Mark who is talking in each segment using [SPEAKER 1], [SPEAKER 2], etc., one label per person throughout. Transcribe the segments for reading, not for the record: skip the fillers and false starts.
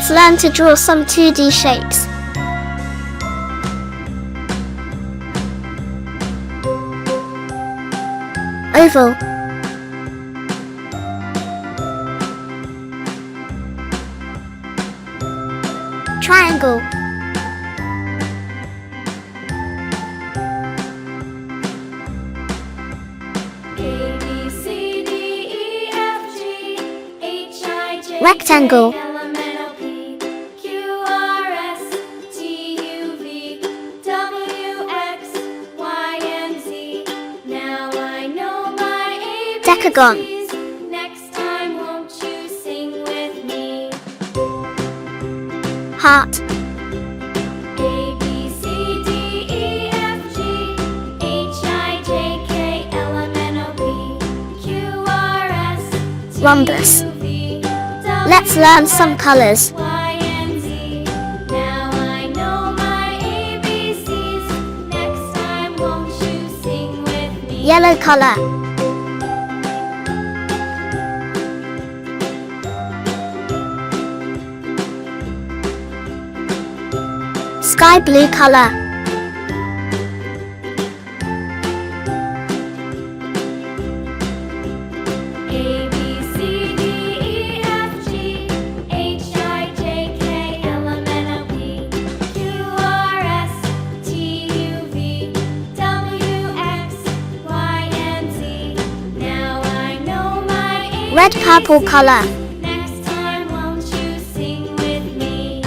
[SPEAKER 1] Let's learn to draw some 2D shapes. Oval, triangle, rectangle, decagon,
[SPEAKER 2] Next time, won't you sing with me?
[SPEAKER 1] heart,
[SPEAKER 2] A, B, C, D, E, F, G, H, I, J, K, L, M, N, O, P, Q, R, S, T,
[SPEAKER 1] rhombus.
[SPEAKER 2] U, V,
[SPEAKER 1] Let's learn some colors.
[SPEAKER 2] Y, and Z. Now I know my ABCs. Next time, won't you sing with me?
[SPEAKER 1] Yellow color, sky blue color,
[SPEAKER 2] A, B, C, D, E, F, G, H, I, J, K, L, M, N, O, P, Q, R, S, T, U, V, W, X, Y, and Z. Now I know my ABCs.
[SPEAKER 1] red purple color,
[SPEAKER 2] Next time, won't you sing with me?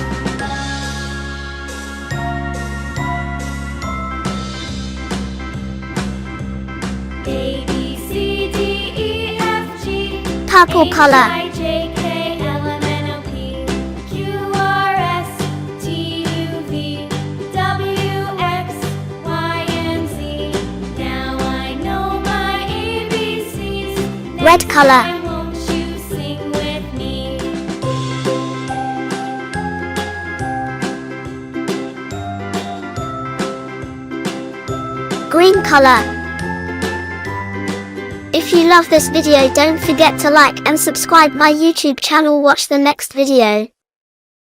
[SPEAKER 2] A, B, C, D, E, F, G,
[SPEAKER 1] purple color,
[SPEAKER 2] H, I, J, K, L, M, N, O, P, Q, R, S, T, U, V, W, X, Y, and Z. Now I know my ABCs.
[SPEAKER 1] red
[SPEAKER 2] Next
[SPEAKER 1] color,
[SPEAKER 2] time, won't you sing with me?
[SPEAKER 1] green color. If you love this video, don't forget to like and subscribe my YouTube channel. Watch the next video.